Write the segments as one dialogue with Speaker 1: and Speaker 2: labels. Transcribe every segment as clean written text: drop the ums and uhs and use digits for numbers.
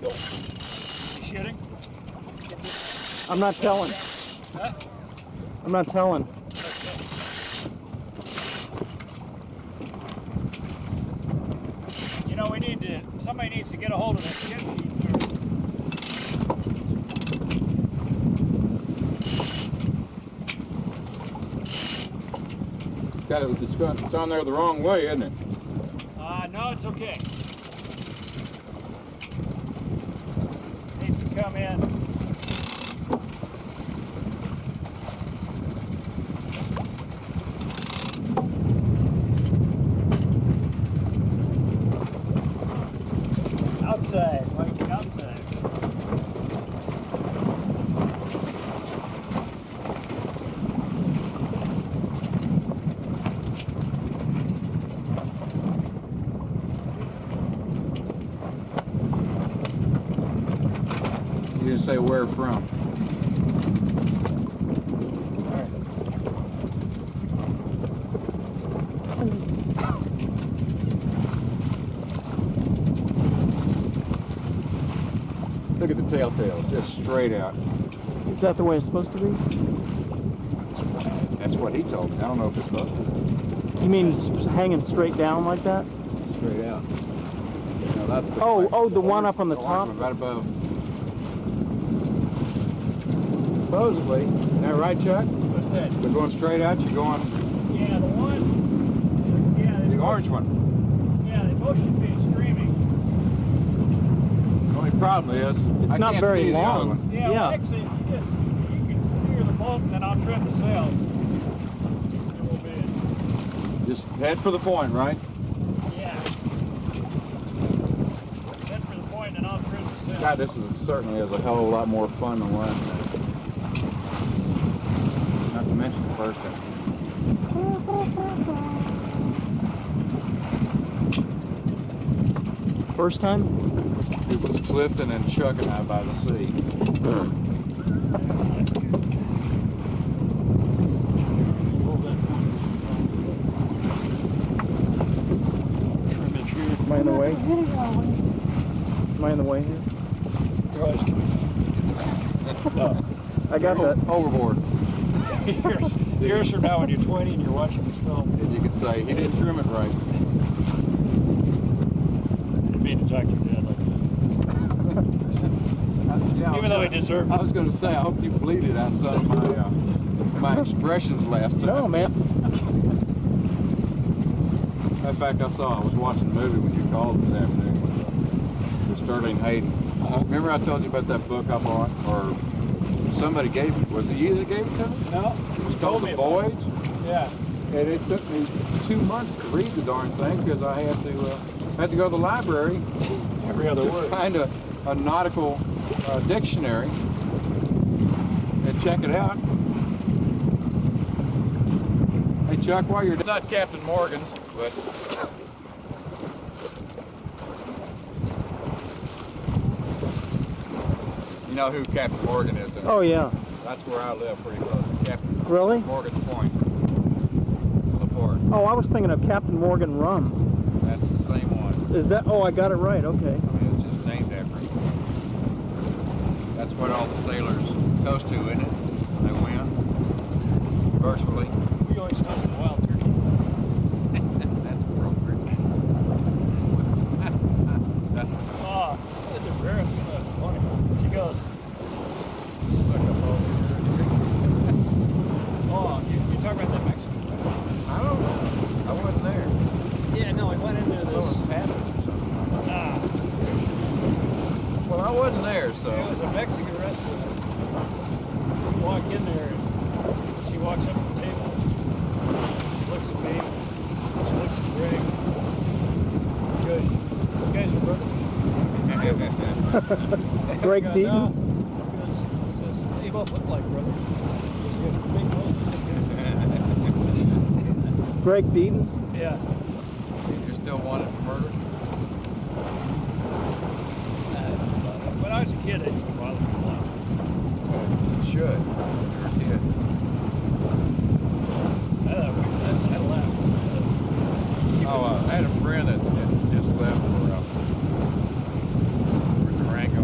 Speaker 1: You shooting?
Speaker 2: I'm not telling.
Speaker 1: Huh?
Speaker 2: I'm not telling.
Speaker 1: You know, somebody needs to get a hold of that shit sheet.
Speaker 3: It's on there the wrong way, isn't it?
Speaker 1: No, it's okay. Needs to come in. Outside, Mike, outside.
Speaker 3: You didn't say where from. Look at the telltale, just straight out.
Speaker 2: Is that the way it's supposed to be?
Speaker 3: That's what he told me. I don't know if it's supposed to.
Speaker 2: You mean hanging straight down like that?
Speaker 3: Straight out. No, that's
Speaker 2: the one up on the top?
Speaker 3: One right above. Supposedly. Is that right, Chuck?
Speaker 1: What's that?
Speaker 3: They're going straight out, you're going...
Speaker 1: Yeah, the one. Yeah,
Speaker 3: The orange one.
Speaker 1: Yeah, they both should be streaming.
Speaker 3: The only problem is...
Speaker 2: It's
Speaker 3: I
Speaker 2: not
Speaker 3: can't
Speaker 2: very
Speaker 3: see the other
Speaker 2: long.
Speaker 3: one.
Speaker 1: Yeah, well, actually, you can steer the boat and then I'll trim the sails. It will be.
Speaker 3: Just head for the point, right?
Speaker 1: Yeah. Head for the point and I'll trim the sails.
Speaker 3: God, this certainly is a hell of a lot more fun than last time. Not to mention the first time.
Speaker 2: First time?
Speaker 3: It was Clifton and Chuck and I by the sea.
Speaker 1: Trim it here.
Speaker 2: Am I in the way? Am I in the way here? I got that.
Speaker 3: Overboard.
Speaker 1: Years from now when you're 20 and you're watching this film.
Speaker 3: And you could say, he didn't trim it right.
Speaker 1: Didn't mean to talk to your dad like that. Even though he deserved
Speaker 3: I
Speaker 1: it.
Speaker 3: was going to say, I hope you bleeded out some of my expressions last time.
Speaker 2: No, man.
Speaker 3: In fact, I was watching a movie when you called this afternoon with Sterling Hayden. Remember I told you about that book I bought? Or somebody gave it? Was it you that gave it to me?
Speaker 1: No.
Speaker 3: It was called The Voyage.
Speaker 1: Yeah.
Speaker 3: And it took me 2 months to read the darn thing because I had to go to the library
Speaker 1: Every other
Speaker 3: to
Speaker 1: word.
Speaker 3: find a nautical dictionary and check it out. Hey Chuck, while you're not Captain Morgan's, but you know who Captain Morgan is, don't you?
Speaker 2: Oh, yeah.
Speaker 3: That's where I live, pretty close to Captain
Speaker 2: Really?
Speaker 3: Morgan's Point, LaPorte.
Speaker 2: Oh, I was thinking of Captain Morgan Rum.
Speaker 3: That's the same one.
Speaker 2: Is that? Oh, I got it right. Okay.
Speaker 3: I mean, it's just named after him. That's what all the sailors toast to, isn't it? They win. Virtually.
Speaker 1: We always hunt the wild turkey.
Speaker 3: That's appropriate.
Speaker 1: Oh, that's embarrassing. That's funny. She goes,
Speaker 3: Suck up all the
Speaker 1: oh, you talking about that Mexican?
Speaker 3: I don't know. I wasn't there.
Speaker 1: Yeah, no, I went into
Speaker 3: I was
Speaker 1: this.
Speaker 3: Patterson or something. Well, I wasn't there, so.
Speaker 1: It was a Mexican restaurant. You walk in there and she walks up to the table. She looks at me. She looks at Greg. She goes, "You guys are brothers?"
Speaker 2: Greg
Speaker 1: I go,
Speaker 2: Deaton?
Speaker 1: "No." She says, "They both look like brothers." She goes, "Big noses."
Speaker 2: Greg Deaton?
Speaker 1: Yeah.
Speaker 3: You're still wanted for murder?
Speaker 1: When I was a kid, I used to bother me a lot.
Speaker 3: You should. You're a kid.
Speaker 1: I laughed.
Speaker 3: Oh, I had a friend that just left for Durango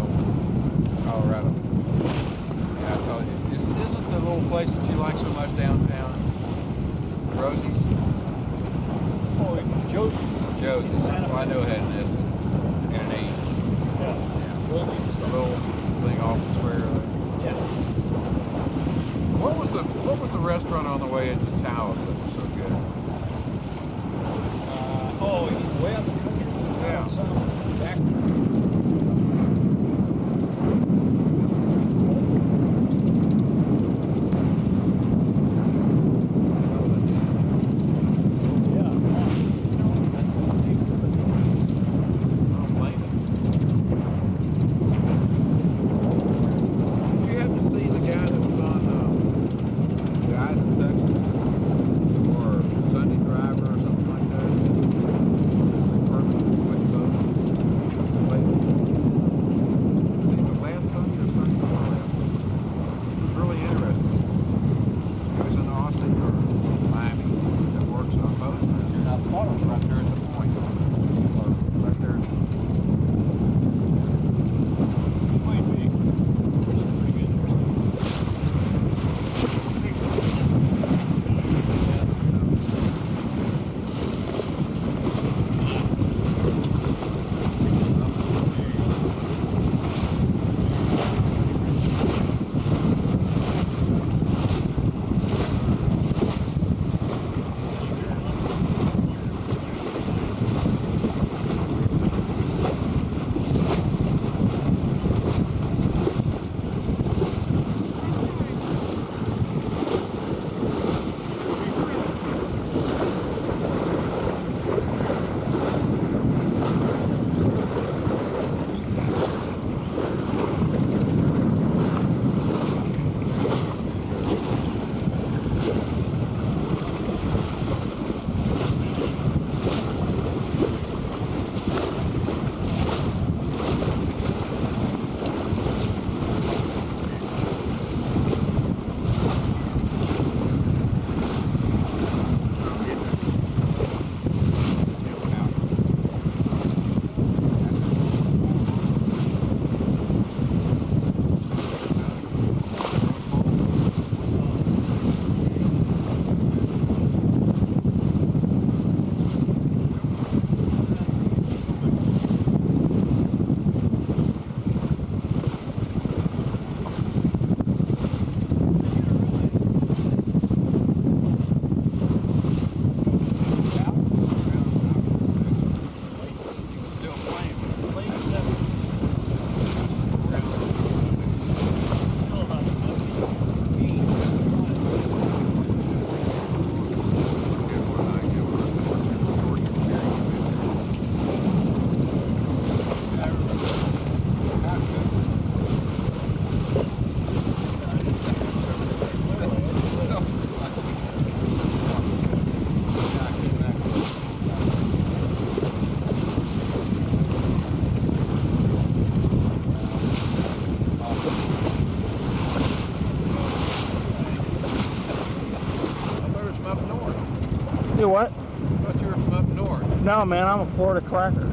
Speaker 2: No, man, I'm a Florida cracker.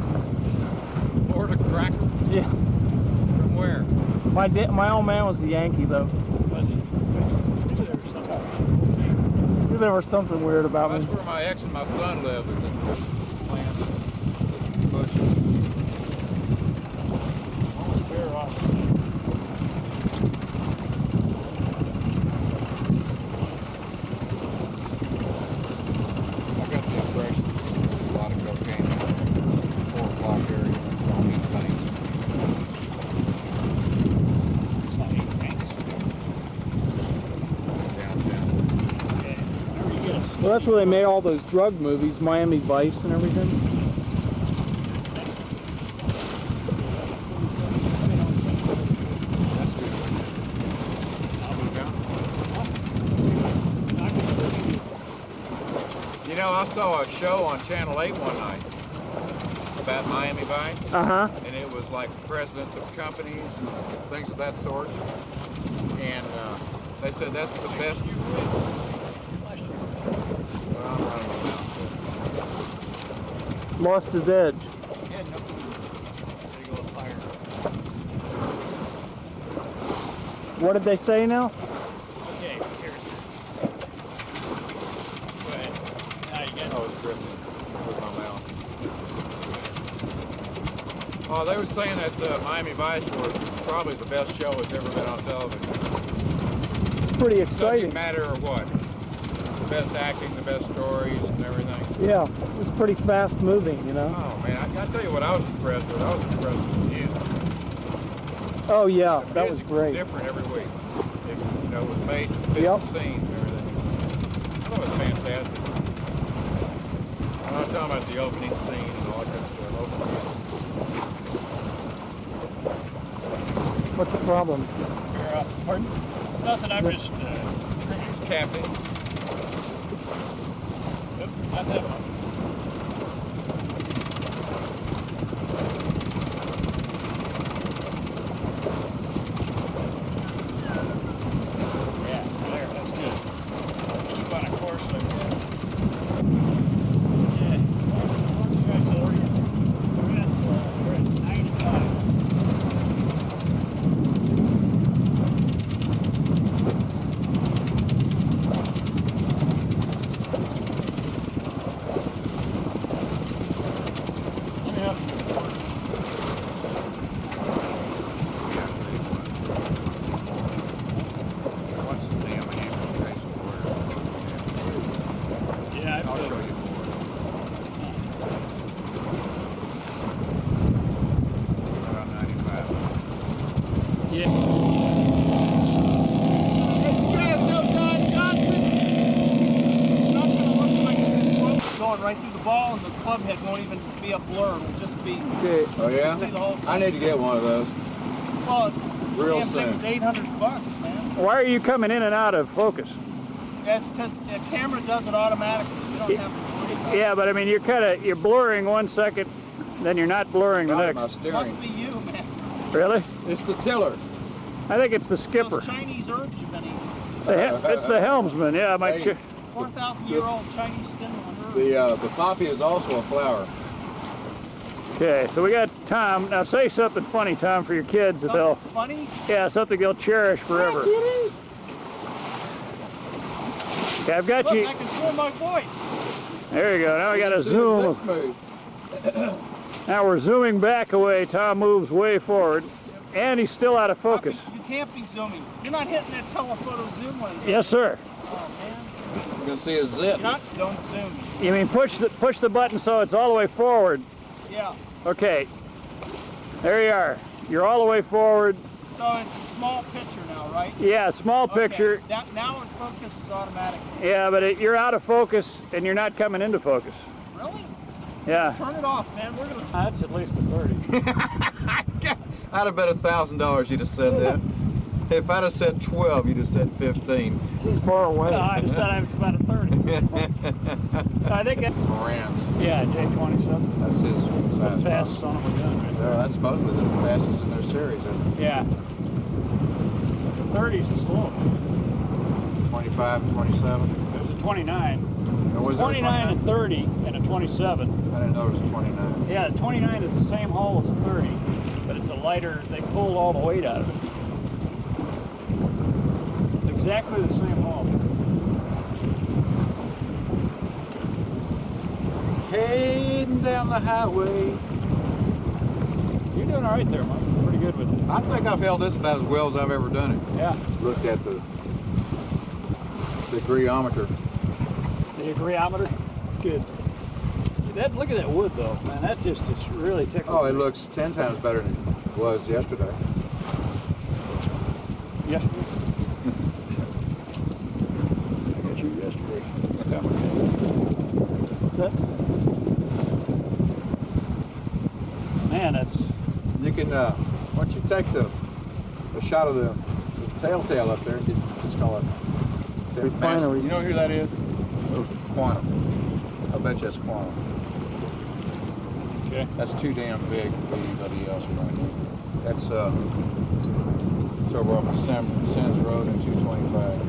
Speaker 3: Florida cracker?
Speaker 2: Yeah.
Speaker 3: From where?
Speaker 2: My old man was a Yankee, though.
Speaker 1: Was he? Maybe there was something.
Speaker 2: Knew there was something weird about
Speaker 3: That's
Speaker 2: me.
Speaker 3: where my ex and my son live. Is in the plant. Bush.
Speaker 1: Almost bare off.
Speaker 3: I got the impression there's a lot of cocaine out there. 4 o'clock area. That's all these things.
Speaker 1: It's not 8 tanks.
Speaker 3: Downtown.
Speaker 1: Okay. Whenever you get a
Speaker 2: Well, that's where they made all those drug movies, Miami Vice and everything.
Speaker 3: That's good. I'll be down. You know, I saw a show on Channel 8 one night about Miami Vice,
Speaker 2: Uh-huh.
Speaker 3: and it was like presidents of companies and things of that sort. And they said that's the best you could. Well, I'm running around.
Speaker 2: Lost his edge.
Speaker 1: Yeah, no. There you go, fire.
Speaker 2: What did they say now?
Speaker 1: Okay, here's. Go ahead. Now you get
Speaker 3: I was drifting with my mouth. Oh, they were saying that Miami Vice was probably the best show that's ever been on television.
Speaker 2: It's pretty exciting.
Speaker 3: Subject matter or what? The best acting, the best stories, and everything.
Speaker 2: Yeah, it was pretty fast moving, you know.
Speaker 3: Oh man, I tell you what I was impressed with. I was impressed with the music.
Speaker 2: Oh yeah,
Speaker 3: The
Speaker 2: that was
Speaker 3: music
Speaker 2: great.
Speaker 3: different every week. It, you know, was made to fit
Speaker 2: Yep.
Speaker 3: the scene and everything. I thought it was fantastic. I'm not talking about the opening scene and all that kind of stuff.
Speaker 2: What's the problem?
Speaker 1: pardon? Nothing, I'm just
Speaker 3: It's Captain.
Speaker 1: Oop, not that one. Yeah, there, that's good. Keep on a course like that. Yeah. What you guys are? We're at 95. Let me help you.
Speaker 3: Watch the damn ambulance station where
Speaker 1: Yeah,
Speaker 3: I'll show you more. Around 95.
Speaker 1: Yeah.
Speaker 2: Going right through the ball, and the club head won't even be a blur. It'll just be.
Speaker 3: Oh yeah?
Speaker 2: See the whole thing.
Speaker 3: I need to get one of those.
Speaker 2: Well,
Speaker 3: Real
Speaker 2: damn thing
Speaker 3: soon.
Speaker 2: is $800, man.
Speaker 4: Why are you coming in and out of focus?
Speaker 2: That's because the camera does it automatically. You don't have to worry about
Speaker 4: Yeah, but I mean, you're blurring 1 second, then you're not blurring the
Speaker 3: Got my
Speaker 4: next.
Speaker 2: it.
Speaker 3: steering.
Speaker 2: Must be you, man.
Speaker 4: Really?
Speaker 3: It's the tiller.
Speaker 4: I think it's the skipper.
Speaker 2: Those Chinese herbs you've been eating.
Speaker 4: It's the helmsman. Yeah, my
Speaker 3: Hey.
Speaker 2: 4,000-year-old Chinese stimulant herb.
Speaker 3: The poppy is also a flower.
Speaker 4: Okay, so we got Tom. Now say something funny, Tom, for your kids that they'll,
Speaker 2: Something funny?
Speaker 4: yeah, something they'll cherish forever. Okay, I've got
Speaker 2: Look,
Speaker 4: you.
Speaker 2: I control my voice.
Speaker 4: There you go. Now we got a zoom.
Speaker 3: Move.
Speaker 4: Now we're zooming back away. Tom moves way forward, and he's still out of focus.
Speaker 2: You can't be zooming. You're not hitting that telephoto zoom lens.
Speaker 4: Yes, sir.
Speaker 2: Oh, man.
Speaker 3: You can see a zip.
Speaker 2: Don't zoom.
Speaker 4: You mean push the button so it's all the way forward.
Speaker 2: Yeah.
Speaker 4: Okay. There you are. You're all the way forward.
Speaker 2: So it's a small picture now, right?
Speaker 4: Yeah, small picture.
Speaker 2: Okay. Now it focuses automatically.
Speaker 4: Yeah, but you're out of focus and you're not coming into focus.
Speaker 2: Really?
Speaker 4: Yeah.
Speaker 2: Turn it off, man. We're gonna.
Speaker 1: That's at least a 30.
Speaker 3: I'd have bet $1,000 you'd have said that. If I'd have said 12, you'd have said 15.
Speaker 2: It's far away.
Speaker 1: No, I decided it's about a 30. I think that,
Speaker 3: Moran's.
Speaker 1: yeah, J27.
Speaker 3: That's his
Speaker 1: It's a
Speaker 3: size.
Speaker 1: fast son of a gun right there.
Speaker 3: That's supposedly the fastest in their series. Isn't
Speaker 1: Yeah. The 30's the slow.
Speaker 3: it? 25, 27.
Speaker 1: There's a 29.
Speaker 3: Or was there a
Speaker 1: 29 and 30 and a 27.
Speaker 3: I didn't know it was 29.
Speaker 1: Yeah, the 29 is the same hull as a 30, but it's a lighter. They pulled all the weight out of it. It's exactly the same hull.
Speaker 3: Heading down the highway.
Speaker 1: You're doing all right there, Mike. You're pretty good with it.
Speaker 3: I think I've held this about as well as I've ever done it.
Speaker 1: Yeah.
Speaker 3: Looked at the agreeometer.
Speaker 1: The agreeometer. It's good. That, look at that wood, though, man. That just is really tickling.
Speaker 3: Oh, it
Speaker 1: me.
Speaker 3: looks 10 times better than it was yesterday.
Speaker 1: Yesterday. I got you yesterday. What time was it? What's that? Man, that's.
Speaker 3: You can, why don't you take a shot of the telltale up there and get, let's call it.
Speaker 4: Refinery.
Speaker 3: You know who that is? Quantum. I bet you that's Quantum.
Speaker 1: Okay.
Speaker 3: That's too damn big for anybody else right now. That's it's over off of Sands Road and 225.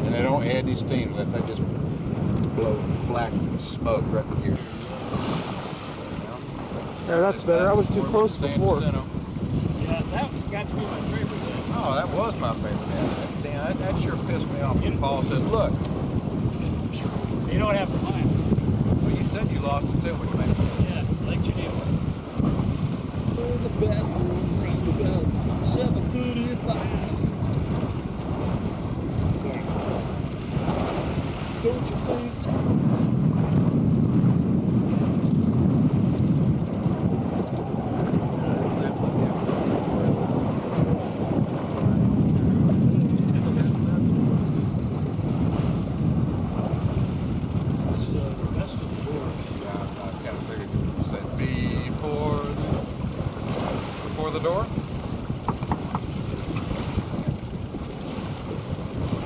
Speaker 3: And they don't add any steam to that, they just blow black smoke right from here.
Speaker 4: Yeah, that's better. I was too close
Speaker 3: San
Speaker 4: before.
Speaker 3: Jacinto.
Speaker 1: Yeah, that got to be my favorite thing.
Speaker 3: Oh, that was my favorite. That sure pissed me off when Paul said, look.
Speaker 1: You don't have to mind.
Speaker 3: Well, you said you lost it too, which made it.
Speaker 1: Yeah, Lake Geneva. The bathroom around about 7:35. Don't you think?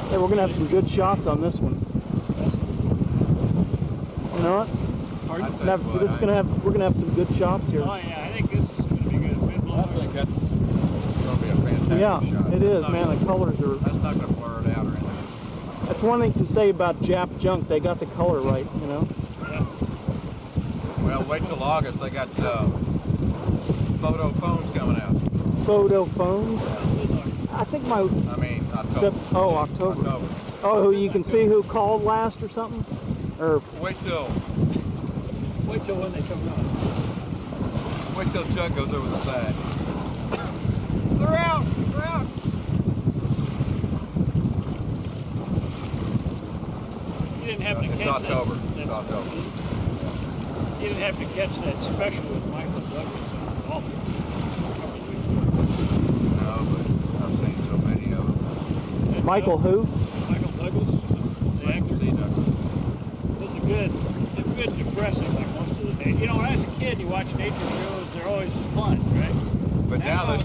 Speaker 4: Hey, we're gonna have some good shots on this one. You know what? We're gonna have some good shots here.
Speaker 1: Oh yeah, I think this is going to be good. Wind
Speaker 3: I
Speaker 1: blowing.
Speaker 3: think that's going to be a fantastic
Speaker 4: Yeah,
Speaker 3: shot.
Speaker 4: it is, man. The colors are.
Speaker 3: That's not going to blur it out or anything.
Speaker 4: That's one thing to say about Jap junk. They got the color right, you know.
Speaker 1: Yeah.
Speaker 3: Well, wait till August. They got photo phones coming out.
Speaker 4: Photo phones. I think my.
Speaker 3: I mean, October.
Speaker 4: October. Oh, you can see who called last or something, or
Speaker 3: Wait till
Speaker 1: when they come out.
Speaker 3: Wait till Chuck goes over the side. They're out! They're out!
Speaker 1: You didn't have to
Speaker 3: It's
Speaker 1: catch
Speaker 3: October.
Speaker 1: that.
Speaker 3: It's October.
Speaker 1: You didn't have to catch that special with Michael Douglas on golf.
Speaker 3: No, but I've seen so many of them.
Speaker 1: That's
Speaker 4: Michael who?
Speaker 1: Michael Douglas, the actor.
Speaker 3: C. Douglas.
Speaker 1: This is good. It's good depressing like most of the day. You know, when I was a kid, you watch nature shows, they're always fun, right?
Speaker 3: But now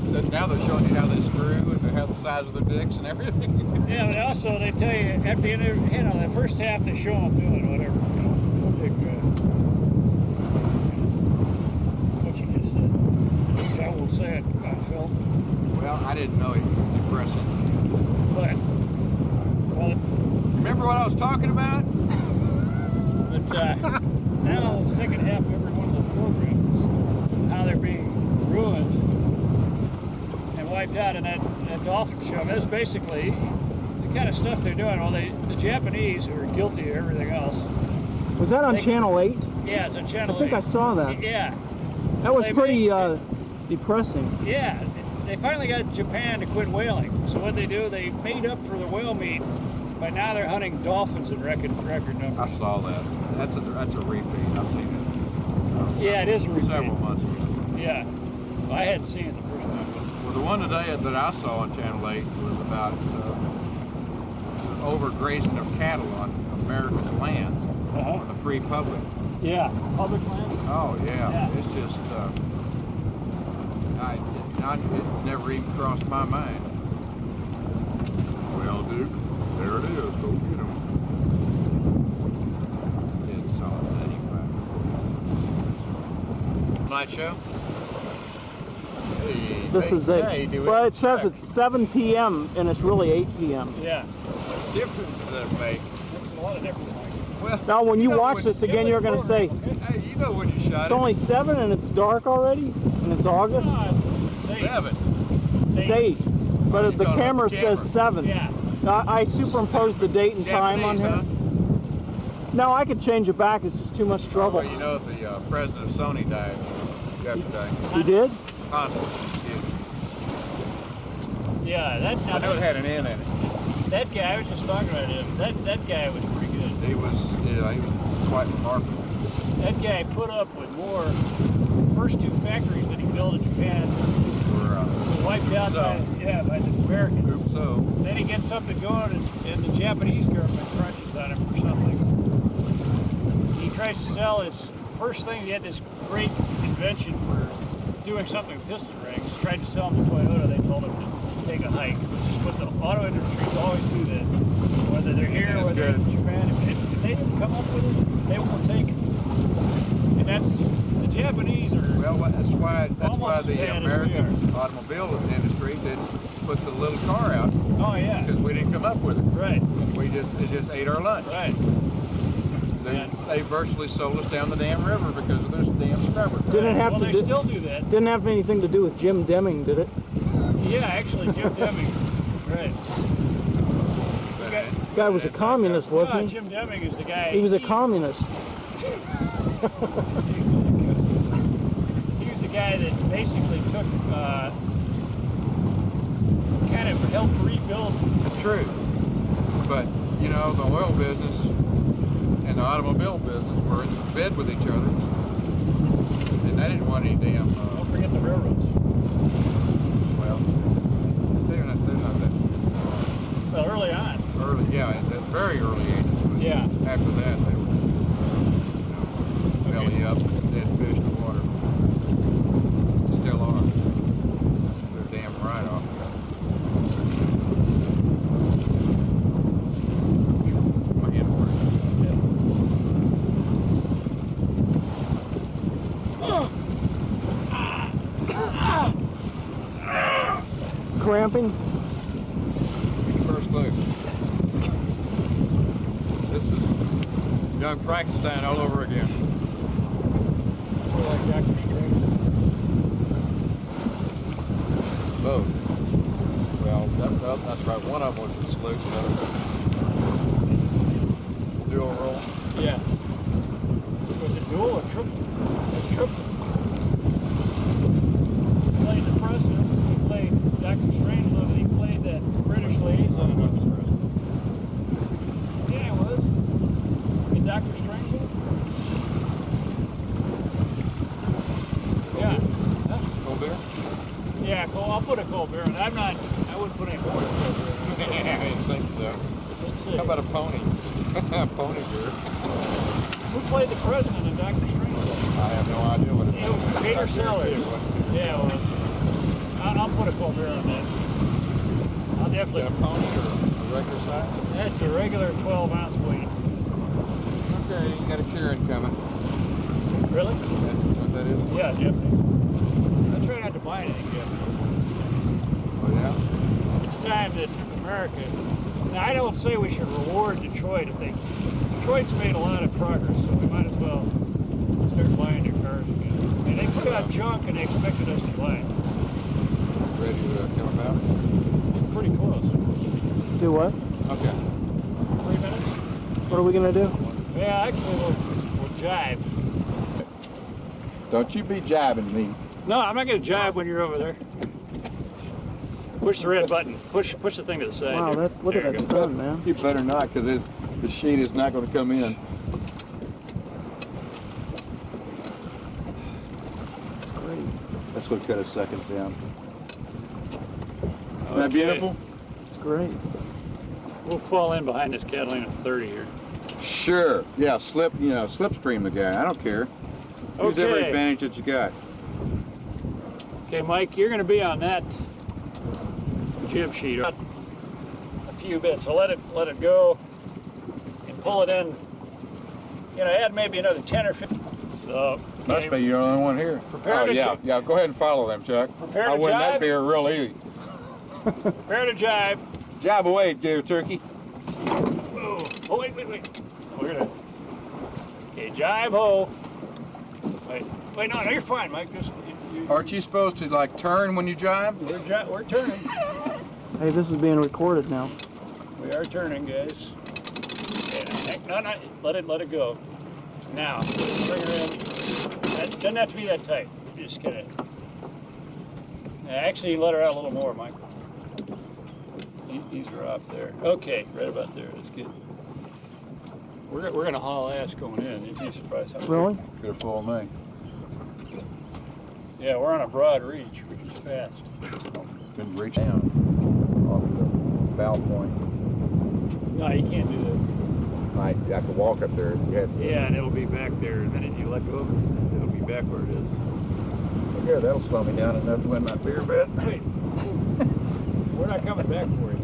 Speaker 3: they're showing you how they screw and how the size of their dicks and everything.
Speaker 1: Yeah, but also they tell you at the end of, you know, the first half they show them doing whatever. You know, no big, what you just said. I will say it, Phil.
Speaker 3: Well, I didn't know it was depressing.
Speaker 1: But, well,
Speaker 3: Remember what I was talking about?
Speaker 1: but now the second half of every one of the programs, how they're being ruined and wiped out in that dolphin show. That's basically the kind of stuff they're doing. Well, the Japanese, who are guilty of everything else.
Speaker 4: Was that on
Speaker 1: They-
Speaker 4: Channel 8?
Speaker 1: Yeah, it's on Channel
Speaker 4: I think
Speaker 1: 8.
Speaker 4: I saw that.
Speaker 1: Yeah,
Speaker 4: That was
Speaker 1: They
Speaker 4: pretty
Speaker 1: made-
Speaker 4: depressing.
Speaker 1: yeah. They finally got Japan to quit whaling. So what they do, they made up for the whale meat, but now they're hunting dolphins in record
Speaker 3: I
Speaker 1: numbers.
Speaker 3: saw that. That's a repeat. I've seen it.
Speaker 1: Yeah, it is a repeat.
Speaker 3: Several months ago.
Speaker 1: Yeah, I hadn't seen it the first time.
Speaker 3: Well, the one today that I saw on Channel 8 was about overgrazing of cattle on America's lands
Speaker 1: Uh-huh.
Speaker 3: for the free public.
Speaker 1: Yeah, public land.
Speaker 3: Oh yeah,
Speaker 1: Yeah.
Speaker 3: it's just it never even crossed my mind. Well, Duke, there it is. Go get 'em. It's solid 95. Night show. Hey,
Speaker 4: This
Speaker 3: hey,
Speaker 4: is it.
Speaker 3: hey, do
Speaker 4: Well,
Speaker 3: we
Speaker 4: it says
Speaker 3: check?
Speaker 4: it's 7 p.m. and it's really 8 p.m.
Speaker 1: Yeah,
Speaker 3: Difference that make.
Speaker 1: makes a lot of difference. Mike.
Speaker 3: Well,
Speaker 2: Now, when you
Speaker 3: know
Speaker 2: watch
Speaker 3: when-
Speaker 2: this again, you're going to say,
Speaker 3: Hey, you know when you shot
Speaker 2: it's
Speaker 3: it.
Speaker 2: only 7 and it's dark already? And it's August?
Speaker 1: It's 8.
Speaker 3: 7.
Speaker 2: It's 8. But
Speaker 3: you're
Speaker 2: the
Speaker 3: talking about
Speaker 2: camera
Speaker 3: the
Speaker 2: says
Speaker 3: camera.
Speaker 2: 7.
Speaker 1: Yeah.
Speaker 2: I superimposed the date and time on
Speaker 3: Japanese,
Speaker 2: here.
Speaker 3: huh?
Speaker 2: No, I could change it back. It's just too much trouble.
Speaker 3: Well, you know the president of Sony died yesterday.
Speaker 2: You did?
Speaker 3: Honda.
Speaker 1: Yeah,
Speaker 3: I know it had an N in it.
Speaker 1: that guy, I was just talking about him. That guy was pretty good.
Speaker 3: He was quite remarkable.
Speaker 1: That guy put up with more. First 2 factories that he built in Japan
Speaker 3: For
Speaker 1: were wiped out by the Americans.
Speaker 3: Oops, so
Speaker 1: Then he gets something going, and the Japanese government crunches on him for something. He tries to sell his first thing. He had this great invention for doing something with piston rings. He tried to sell them to Toyota. They told him to take a hike, which is what the auto industries always do. That whether they're here or
Speaker 3: That's
Speaker 1: whether they're in
Speaker 3: good.
Speaker 1: Japan, if they didn't come up with it, they won't take it. And that's the Japanese are.
Speaker 3: well, that's why
Speaker 1: Almost as
Speaker 3: the
Speaker 1: bad as we
Speaker 3: American automobile industry didn't put the little car out
Speaker 1: Oh yeah,
Speaker 3: because we didn't come up with it.
Speaker 1: right,
Speaker 3: It just ate our lunch.
Speaker 1: right.
Speaker 3: They virtually sold us down the damn river because of this damn scrubber.
Speaker 2: Didn't have
Speaker 1: Well,
Speaker 2: to
Speaker 1: they
Speaker 2: do,
Speaker 1: still do that.
Speaker 2: didn't have anything to do with Jim Deming, did it?
Speaker 1: Yeah, actually, Jim Deming. Right.
Speaker 2: The guy was a communist, wasn't he?
Speaker 1: Jim Deming is the guy.
Speaker 2: He was a communist.
Speaker 1: He was the guy that basically took, kind of helped rebuild.
Speaker 3: True. But, you know, the oil business and the automobile business were in bed with each other. And they didn't want any damn,
Speaker 1: Don't forget the railroads.
Speaker 3: well, they're not that
Speaker 1: Well, early on.
Speaker 3: early, yeah, at the very early ages. But
Speaker 1: Yeah.
Speaker 3: after that, they were just, belly up, dead fish in the water. Still are. They're damn right off. My hand works.
Speaker 2: Cramping?
Speaker 3: First look. This is Young Frankenstein all over again.
Speaker 1: Sort of like Dr. Strange.
Speaker 3: Both. Well, that's right. One of them was a salute. The other one. Dual roll.
Speaker 1: Yeah. Was it dual or triple? It's triple. He played the president. He played Dr. Strangelove, and he played that British liaison officer. Yeah, it was. In Dr. Strangelove? Yeah. Huh?
Speaker 3: Colbert?
Speaker 1: Yeah, I'll put a Colbert in. I wouldn't put any more in Colbert.
Speaker 3: I didn't think so.
Speaker 1: Let's see.
Speaker 3: How about a pony? Pony beer.
Speaker 1: Who played the president in Dr. Strangelove?
Speaker 3: I have no idea what it
Speaker 1: It was Peter Sellers. Yeah, well, I'll put a Colbert on that. I'll
Speaker 3: Is
Speaker 1: definitely.
Speaker 3: that a pony or a regular size?
Speaker 1: That's a regular 12-ounce weight.
Speaker 3: Okay, you got a Kieran coming.
Speaker 1: Really?
Speaker 3: That's what that is?
Speaker 1: Yeah, Japanese. I try not to buy anything Japanese.
Speaker 3: Oh, yeah?
Speaker 1: It's time that America. Now, I don't say we should reward Detroit if they. Detroit's made a lot of progress, so we might as well start buying their cars again. And they put out junk and they expected us to buy it.
Speaker 3: Ready to come about?
Speaker 1: Pretty close.
Speaker 2: Do what?
Speaker 3: Okay.
Speaker 1: 3 minutes?
Speaker 2: What are we going to do?
Speaker 1: Yeah, actually, we'll jive.
Speaker 3: Don't you be jabbing me.
Speaker 1: No, I'm not going to jive when you're over there. Push the red button. Push the thing to the side.
Speaker 2: Wow,
Speaker 1: there.
Speaker 2: look at
Speaker 1: There you
Speaker 2: that
Speaker 1: go.
Speaker 2: sun, man.
Speaker 3: You better not, because the sheet is not going to come in.
Speaker 2: Great.
Speaker 3: That's going to cut a second down. Isn't that
Speaker 1: Okay.
Speaker 3: beautiful?
Speaker 2: It's great.
Speaker 1: We'll fall in behind this Catalina 30 here.
Speaker 3: Sure. Yeah, slipstream the guy. I don't care. Use every
Speaker 1: Okay.
Speaker 3: advantage that you got.
Speaker 1: Okay, Mike, you're going to be on that jib sheet. A few bits, so let it go and pull it in. You know, add maybe another 10 or 15. So,
Speaker 3: Must be you're the only one here.
Speaker 1: Prepare
Speaker 3: Oh,
Speaker 1: to
Speaker 3: yeah.
Speaker 1: jive.
Speaker 3: Yeah, go ahead and follow them, Chuck.
Speaker 1: Prepare
Speaker 3: I
Speaker 1: to
Speaker 3: win
Speaker 1: jive.
Speaker 3: that beer real easy.
Speaker 1: prepare to jive.
Speaker 3: Jab away, dear turkey.
Speaker 1: Oh, wait. We're going to Okay, jive ho. Wait, no, you're fine, Mike. Just,
Speaker 3: Aren't you supposed to like turn when you drive?
Speaker 1: we're turning.
Speaker 2: Hey, this is being recorded now.
Speaker 1: We are turning, guys. Okay, no, let it go. Now, bring her in. That doesn't have to be that tight. Just kind of. Actually, let her out a little more, Mike. Ease her off there. Okay, right about there. That's good. We're gonna haul ass going in. You'd be surprised how.
Speaker 2: Really?
Speaker 3: Could have fooled me.
Speaker 1: Yeah, we're on a broad reach, which is fast.
Speaker 3: Couldn't reach down off the bow point.
Speaker 1: No, you can't do that.
Speaker 3: I could walk up there.
Speaker 1: Yeah, and it'll be back there. The minute you let go of it, it'll be back where it is.
Speaker 3: Yeah, that'll slow me down enough to win my beer bet.
Speaker 1: Wait, we're not coming back for you.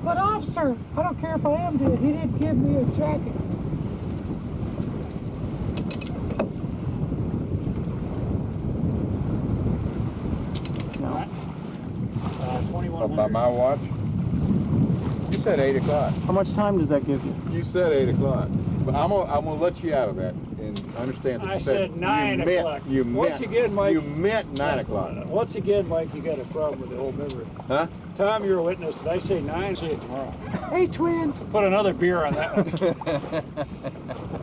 Speaker 5: But officer, I don't care if I am dead. He didn't give me a jacket.
Speaker 2: No.
Speaker 1: 2100.
Speaker 3: By my watch? You said 8 o'clock.
Speaker 2: How much time does that give you?
Speaker 3: You said 8 o'clock. But I'm gonna let you out of that and understand that
Speaker 1: I
Speaker 3: you
Speaker 1: said 9
Speaker 3: you
Speaker 1: o'clock.
Speaker 3: You
Speaker 1: Once
Speaker 3: meant,
Speaker 1: again, Mike.
Speaker 3: You meant 9 o'clock.
Speaker 1: Once again, Mike, you got a problem with the whole memory.
Speaker 3: Huh?
Speaker 1: Tom, you're a witness. Did I say 9? See you tomorrow.
Speaker 5: Hey, twins.
Speaker 1: Put another beer on that one.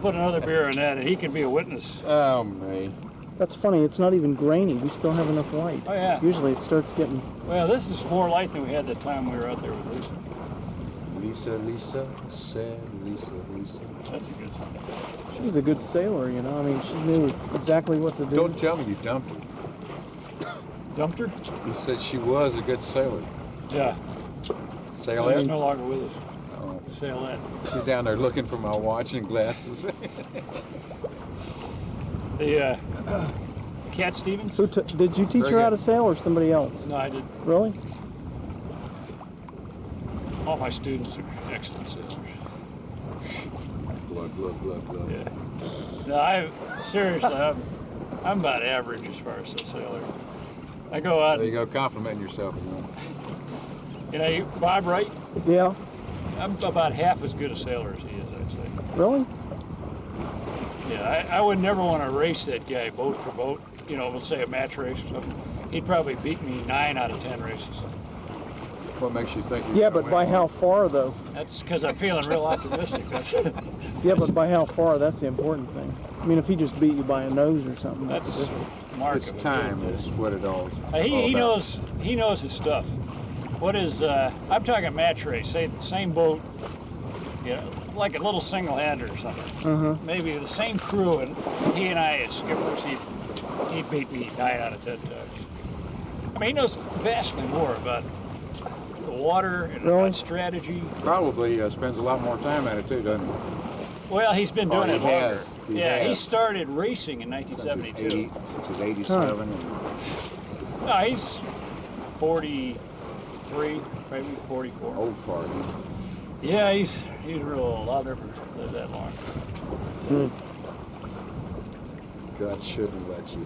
Speaker 1: Put another beer on that, and he can be a witness.
Speaker 3: Oh, me.
Speaker 2: That's funny. It's not even grainy. We still have enough light.
Speaker 1: Oh, yeah.
Speaker 2: Usually it starts getting.
Speaker 1: Well, this is more light than we had the time we were out there with Lisa.
Speaker 3: Lisa, said Lisa.
Speaker 1: That's a good song.
Speaker 2: She was a good sailor, you know. I mean, she knew exactly what to do.
Speaker 3: Don't tell me you dumped her.
Speaker 1: Dumped her?
Speaker 3: You said she was a good sailor.
Speaker 1: Yeah. She's
Speaker 3: Sailor?
Speaker 1: no longer with us.
Speaker 3: Oh,
Speaker 1: Sail that.
Speaker 3: she's down there looking for my watch and glasses.
Speaker 1: The Cat Stevens?
Speaker 2: Did you teach
Speaker 3: Very
Speaker 2: her how
Speaker 3: good.
Speaker 2: to sail or somebody else?
Speaker 1: No, I did.
Speaker 2: Really?
Speaker 1: All my students are excellent sailors.
Speaker 3: Blood.
Speaker 1: Yeah. No, seriously, I'm about average as far as a sailor. I go out,
Speaker 3: There you go, complimenting yourself.
Speaker 1: Bob Wright,
Speaker 2: Yeah.
Speaker 1: I'm about half as good a sailor as he is, I'd say.
Speaker 2: Really?
Speaker 1: Yeah, I would never want to race that guy boat for boat. Let's say a match race or something. He'd probably beat me 9 out of 10 races.
Speaker 3: What makes you think?
Speaker 2: Yeah, but by how far though?
Speaker 1: That's because I'm feeling real optimistic.
Speaker 2: Yeah, but by how far? That's the important thing. I mean, if he just beat you by a nose or something, that's
Speaker 1: That's
Speaker 2: different.
Speaker 1: Mark.
Speaker 3: It's
Speaker 1: of a
Speaker 3: time
Speaker 1: good
Speaker 3: is what it all.
Speaker 1: He knows his stuff. What is I'm talking match race, say the same boat, like a little single hander or something. Maybe the same crew, and he and I as skippers, he beat me 9 out of 10 times. I mean, he knows vastly more about the water and
Speaker 2: Really?
Speaker 1: about strategy.
Speaker 3: Probably spends a lot more time at it too, doesn't he?
Speaker 1: Well, he's been doing
Speaker 3: Oh,
Speaker 1: it
Speaker 3: he
Speaker 1: longer.
Speaker 3: has. He
Speaker 1: He
Speaker 3: has.
Speaker 1: started racing in 1972.
Speaker 3: Since he's 87.
Speaker 1: No, he's 43, maybe 44.
Speaker 3: Old fart.
Speaker 1: Yeah, he's real old. I'll never live that long.
Speaker 3: God shouldn't let you.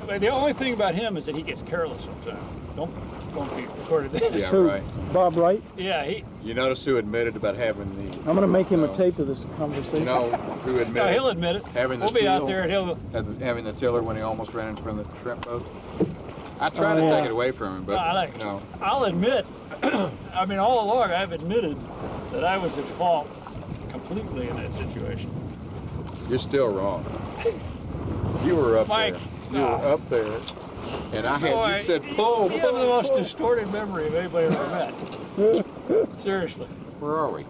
Speaker 1: But the only thing about him is that he gets careless sometimes. Don't be recorded this.
Speaker 3: Yeah,
Speaker 2: Who?
Speaker 3: right.
Speaker 2: Bob Wright?
Speaker 1: Yeah,
Speaker 3: You notice who admitted about having
Speaker 2: I'm going to make him a
Speaker 3: No.
Speaker 2: tape of this conversation.
Speaker 3: the, who
Speaker 1: no,
Speaker 3: admitted
Speaker 1: he'll admit it.
Speaker 3: having the
Speaker 1: We'll be out
Speaker 3: teal?
Speaker 1: there and he'll.
Speaker 3: having the tiller when he almost ran in front of the shrimp boat? I tried
Speaker 2: Oh,
Speaker 3: to
Speaker 2: yeah.
Speaker 3: take it away from him, but no.
Speaker 1: I'll admit. I mean, all along I've admitted that I was at fault completely in that situation.
Speaker 3: You're still wrong. You were up
Speaker 1: Mike,
Speaker 3: there. You were up there. And I had,
Speaker 1: Boy,
Speaker 3: you said, pull,
Speaker 1: You have the
Speaker 3: pull,
Speaker 1: most
Speaker 3: pull.
Speaker 1: distorted memory of anybody I've ever met. Seriously.
Speaker 3: Where are we?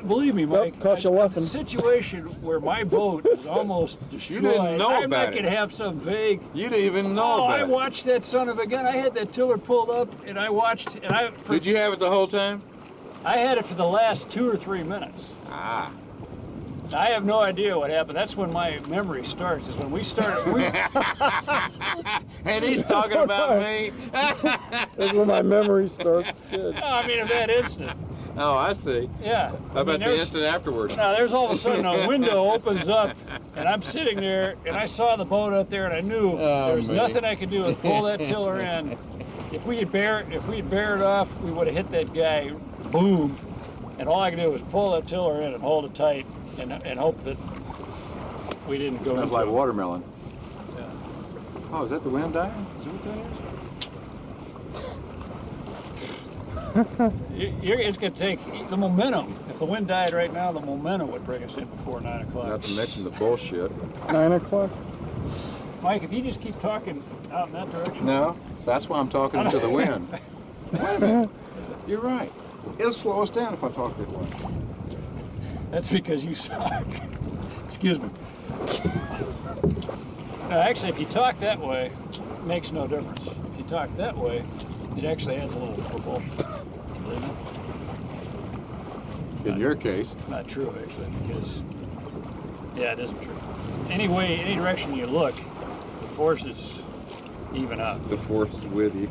Speaker 1: Believe me, Mike.
Speaker 2: caught you
Speaker 1: The
Speaker 2: laughing.
Speaker 1: situation where my boat is almost destroyed.
Speaker 3: didn't know
Speaker 1: I'm
Speaker 3: about
Speaker 1: not gonna
Speaker 3: it.
Speaker 1: have some vague.
Speaker 3: You didn't even know
Speaker 1: Oh,
Speaker 3: about
Speaker 1: I
Speaker 3: it.
Speaker 1: watched that son of a gun. I had that tiller pulled up, and I watched, and
Speaker 3: Did you have it the whole time?
Speaker 1: I had it for the last 2 or 3 minutes.
Speaker 3: Ah.
Speaker 1: I have no idea what happened. That's when my memory starts. Is when we started.
Speaker 3: And he's talking about me.
Speaker 2: That's when my memory starts. Good.
Speaker 1: I mean, of that instant.
Speaker 3: Oh, I see.
Speaker 1: Yeah.
Speaker 3: How about the instant afterwards?
Speaker 1: Now, there's all of a sudden a window opens up, and I'm sitting there, and I saw the boat out there, and I knew there was
Speaker 3: man.
Speaker 1: nothing I could do but pull that tiller in if we had bear it off, we would have hit that guy, boom, and all I could do was pull that tiller in and hold it tight and hope that we didn't go
Speaker 3: Smells
Speaker 1: into
Speaker 3: like
Speaker 1: it.
Speaker 3: watermelon.
Speaker 1: Yeah.
Speaker 3: Oh, is that the wind dying? Is that what that is?
Speaker 1: It's going to take the momentum. If the wind died right now, the momentum would bring us in before 9 o'clock.
Speaker 3: Not to mention the bullshit.
Speaker 2: 9 o'clock?
Speaker 1: Mike, if you just keep talking out in that direction.
Speaker 3: No, that's why I'm talking into the wind. Wait a minute. You're right. It'll slow us down if I talk that way.
Speaker 1: That's because you suck. Excuse me. No, actually, if you talk that way, it makes no difference. If you talk that way, it actually adds a little propulsion. Believe me?
Speaker 3: In your case.
Speaker 1: Not true, actually, because, yeah, it isn't true. Anyway, any direction you look, the forces even out.
Speaker 3: The force is with you.